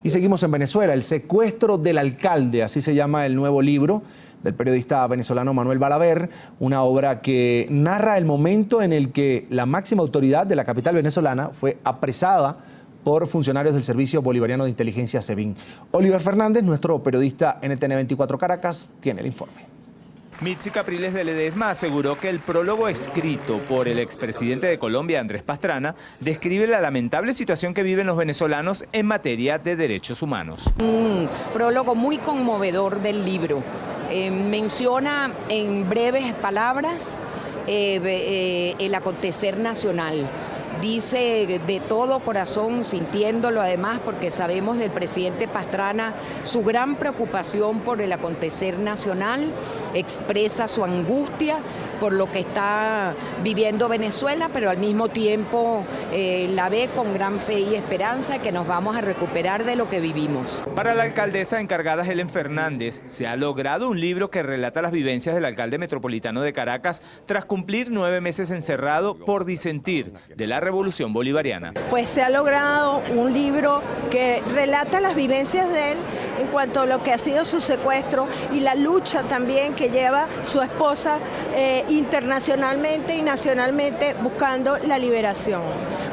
Y seguimos en Venezuela, el secuestro del alcalde, así se llama el nuevo libro del periodista venezolano Manuel Balaver, una obra que narra el momento en el que la máxima autoridad de la capital venezolana fue apresada por funcionarios del Servicio Bolivariano de Inteligencia SEBIN. Oliver Fernández, nuestro periodista NTN 24 Caracas, tiene el informe. Mitzi Capriles de Ledesma aseguró que el prólogo escrito por el expresidente de Colombia, Andrés Pastrana, describe la lamentable situación que viven los venezolanos en materia de derechos humanos. Un prólogo muy conmovedor del libro. Menciona en breves palabras el acontecer nacional. Dice de todo corazón, sintiéndolo además, porque sabemos del presidente Pastrana su gran preocupación por el acontecer nacional, expresa su angustia por lo que está viviendo Venezuela, pero al mismo tiempo la ve con gran fe y esperanza que nos vamos a recuperar de lo que vivimos. Para la alcaldesa encargada Helen Fernández, se ha logrado un libro que relata las vivencias del alcalde metropolitano de Caracas tras cumplir 9 meses encerrado por disentir de la revolución bolivariana. Pues se ha logrado un libro que relata las vivencias de él en cuanto a lo que ha sido su secuestro y la lucha también que lleva su esposa internacionalmente y nacionalmente buscando la liberación.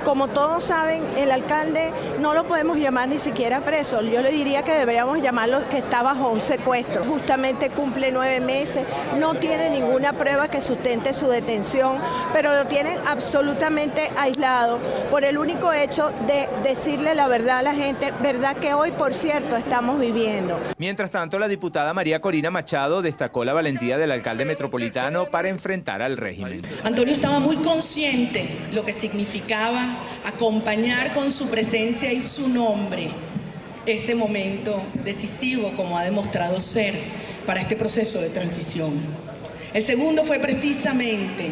Como todos saben, el alcalde no lo podemos llamar ni siquiera preso. Yo le diría que deberíamos llamarlo que está bajo un secuestro. Justamente cumple 9 meses, no tiene ninguna prueba que sustente su detención, pero lo tienen absolutamente aislado por el único hecho de decirle la verdad a la gente, verdad que hoy, por cierto, estamos viviendo. Mientras tanto, la diputada María Corina Machado destacó la valentía del alcalde metropolitano para enfrentar al régimen. Antonio estaba muy consciente lo que significaba acompañar con su presencia y su nombre ese momento decisivo, como ha demostrado ser para este proceso de transición. El segundo fue precisamente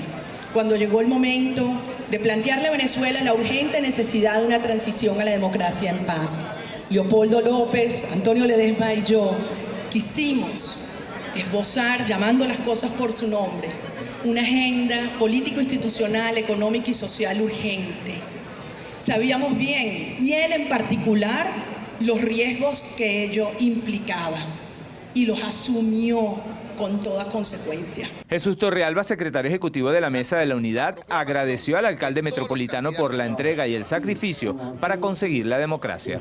cuando llegó el momento de plantearle a Venezuela la urgente necesidad de una transición a la democracia en paz. Leopoldo López, Antonio Ledesma y yo quisimos esbozar, llamando las cosas por su nombre, una agenda político-institucional, económica y social urgente. Sabíamos bien, y él en particular, los riesgos que ello implicaba y los asumió con toda consecuencia. Jesús Torrealba, secretario ejecutivo de la Mesa de la Unidad, agradeció al alcalde metropolitano por la entrega y el sacrificio para conseguir la democracia.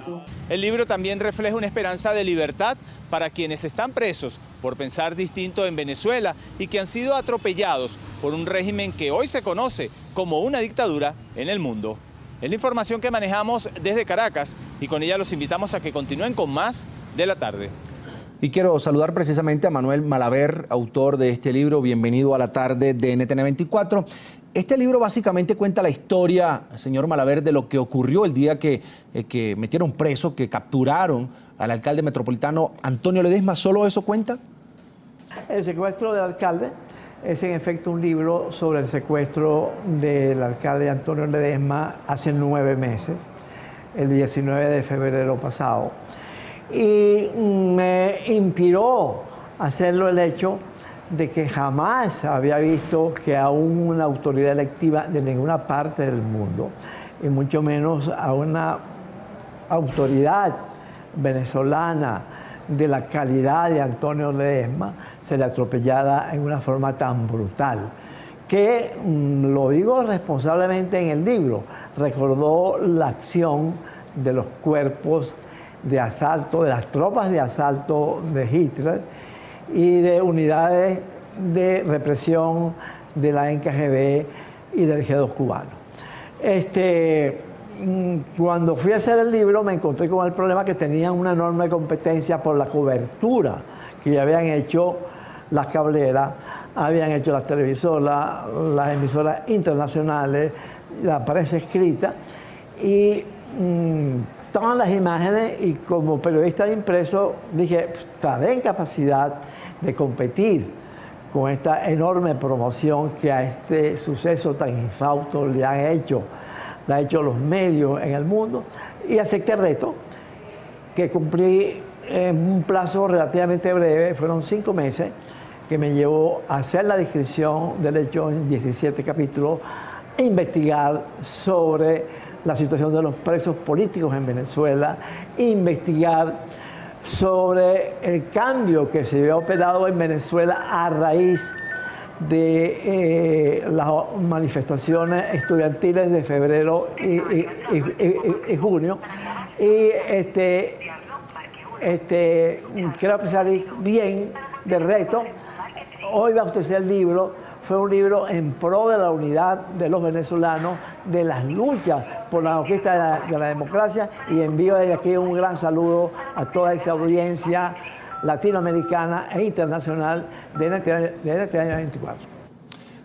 El libro también refleja una esperanza de libertad para quienes están presos por pensar distinto en Venezuela y que han sido atropellados por un régimen que hoy se conoce como una dictadura en el mundo. Es la información que manejamos desde Caracas y con ella los invitamos a que continúen con más de la tarde. Y quiero saludar precisamente a Manuel Balaver, autor de este libro. Bienvenido a la tarde de NTN 24. Este libro básicamente cuenta la historia, señor Balaver, de lo que ocurrió el día que metieron preso, que capturaron al alcalde metropolitano Antonio Ledesma. ¿Solo eso cuenta? El secuestro del alcalde es en efecto un libro sobre el secuestro del alcalde Antonio Ledesma hace 9 meses, el 19 de febrero pasado. Y me inspiró a hacerlo el hecho de que jamás había visto que aún una autoridad electiva de ninguna parte del mundo, y mucho menos a una autoridad venezolana de la calidad de Antonio Ledesma, se le atropellara en una forma tan brutal, que, lo digo responsablemente en el libro, recordó la acción de los cuerpos de asalto, de las tropas de asalto de Hitler y de unidades de represión de la NKVD y del G2 cubano. Cuando fui a hacer el libro me encontré con el problema que tenían una enorme competencia por la cobertura que ya habían hecho las cableras, habían hecho las televisoras, las emisoras internacionales, la prensa escrita, y estaban las imágenes, y como periodista de impreso dije, estaré en capacidad de competir con esta enorme promoción que a este suceso tan infausto le han hecho los medios en el mundo, y acepté el reto, que cumplí en un plazo relativamente breve. Fueron 5 meses que me llevó a hacer la descripción del hecho en 17 capítulos, e investigar sobre la situación de los presos políticos en Venezuela, investigar sobre el cambio que se había operado en Venezuela a raíz de las manifestaciones estudiantiles de febrero y junio. Y creo que salí bien del reto. Hoy va a utilizar el libro. Fue un libro en pro de la unidad de los venezolanos, de las luchas por la conquista de la democracia, y envío desde aquí un gran saludo a toda esa audiencia latinoamericana e internacional de este año 24.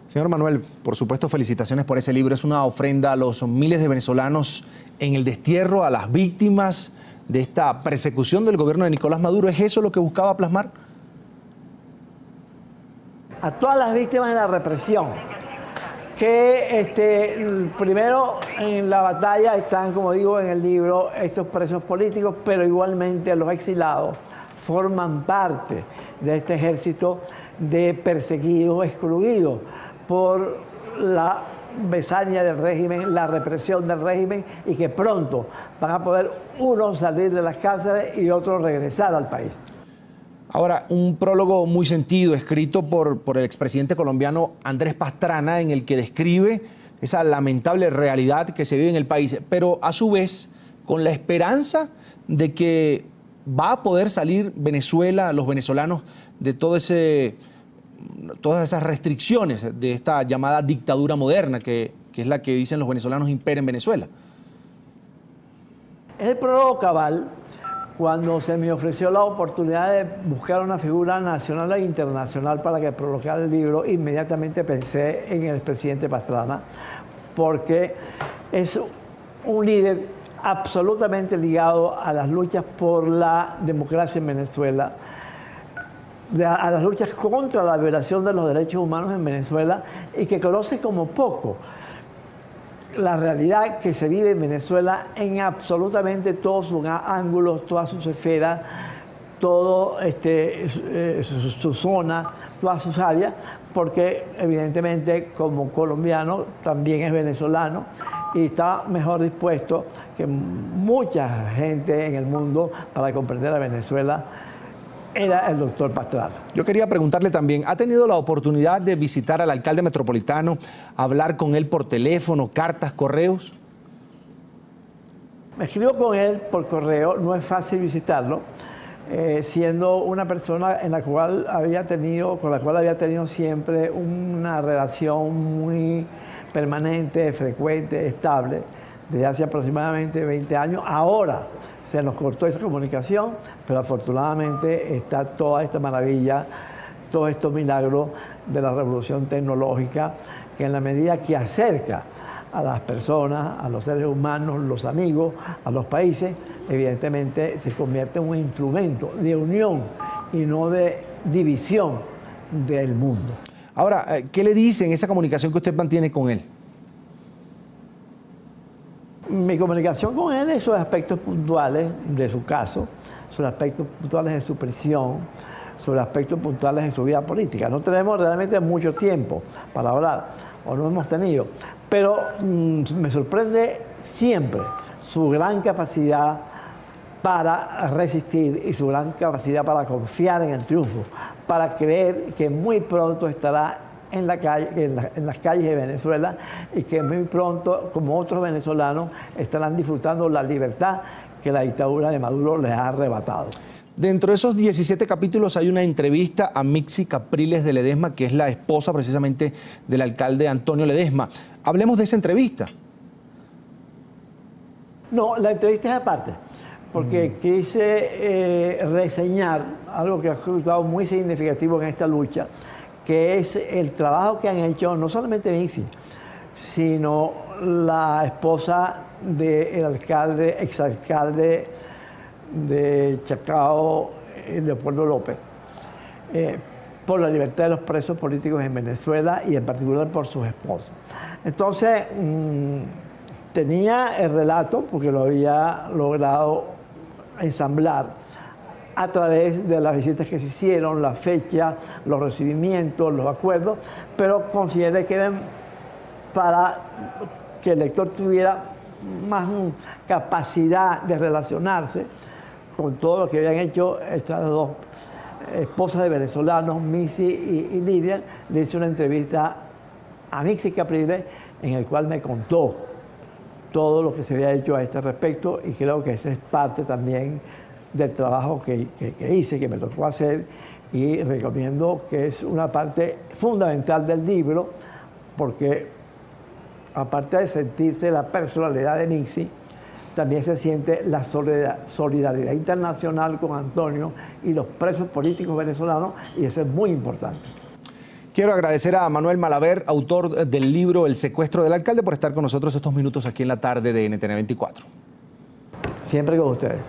Señor Manuel, por supuesto, felicitaciones por ese libro. Es una ofrenda a los miles de venezolanos en el destierro, a las víctimas de esta persecución del gobierno de Nicolás Maduro. ¿Es eso lo que buscaba plasmar? A todas las víctimas de la represión, que primero en la batalla están, como digo en el libro, estos presos políticos, pero igualmente los exilados forman parte de este ejército de perseguidos, excluidos por la besaña del régimen, la represión del régimen, y que pronto van a poder unos salir de las cárceles y otros regresar al país. Ahora, un prólogo muy sentido, escrito por el expresidente colombiano Andrés Pastrana, en el que describe esa lamentable realidad que se vive en el país, pero a su vez con la esperanza de que va a poder salir Venezuela, los venezolanos, de todas esas restricciones de esta llamada dictadura moderna, que es la que dicen los venezolanos impera en Venezuela. El prólogo cabal. Cuando se me ofreció la oportunidad de buscar una figura nacional e internacional para que prolocara el libro, inmediatamente pensé en el expresidente Pastrana, porque es un líder absolutamente ligado a las luchas por la democracia en Venezuela, a las luchas contra la violación de los derechos humanos en Venezuela, y que conoce como poco la realidad que se vive en Venezuela en absolutamente todos sus ángulos, todas sus esferas, todo su zona, todas sus áreas, porque evidentemente como colombiano también es venezolano y está mejor dispuesto que mucha gente en el mundo para comprender a Venezuela. Era el doctor Pastrana. Yo quería preguntarle también, ¿ha tenido la oportunidad de visitar al alcalde metropolitano, hablar con él por teléfono, cartas, correos? Me escribo con él por correo, no es fácil visitarlo, siendo una persona con la cual había tenido siempre una relación muy permanente, frecuente, estable, desde hace aproximadamente 20 años. Ahora se nos cortó esa comunicación, pero afortunadamente está toda esta maravilla, todos estos milagros de la revolución tecnológica, que en la medida que acerca a las personas, a los seres humanos, los amigos, a los países, evidentemente se convierte en un instrumento de unión y no de división del mundo. Ahora, ¿qué le dice en esa comunicación que usted mantiene con él? Mi comunicación con él es sobre aspectos puntuales de su caso, sobre aspectos puntuales de su prisión, sobre aspectos puntuales de su vida política. No tenemos realmente mucho tiempo para hablar, o no hemos tenido, pero me sorprende siempre su gran capacidad para resistir y su gran capacidad para confiar en el triunfo, para creer que muy pronto estará en las calles de Venezuela y que muy pronto, como otros venezolanos, estarán disfrutando la libertad que la dictadura de Maduro les ha arrebatado. Dentro de esos 17 capítulos hay una entrevista a Mixi Capriles de Ledesma, que es la esposa precisamente del alcalde Antonio Ledesma. Hablemos de esa entrevista. No, la entrevista es aparte, porque quise reseñar algo que ha resultado muy significativo en esta lucha, que es el trabajo que han hecho no solamente Mixi, sino la esposa del alcalde, exalcalde de Chacao, Leopoldo López, por la libertad de los presos políticos en Venezuela y en particular por sus esposas. Entonces, tenía el relato, porque lo había logrado ensamblar a través de las visitas que se hicieron, la fecha, los recibimientos, los acuerdos, pero consideré que eran para que el lector tuviera capacidad de relacionarse con todo lo que habían hecho estas dos esposas de venezolanos, Missy y Lidia. Le hice una entrevista a Mixi Capriles en el cual me contó todo lo que se había hecho a este respecto, y creo que esa es parte también del trabajo que hice, que me tocó hacer, y recomiendo que es una parte fundamental del libro, porque aparte de sentirse la personalidad de Mixi, también se siente la solidaridad internacional con Antonio y los presos políticos venezolanos, y eso es muy importante. Quiero agradecer a Manuel Malaver, autor del libro El secuestro del alcalde, por estar con nosotros estos minutos aquí en la tarde de NTN 24. Siempre con ustedes.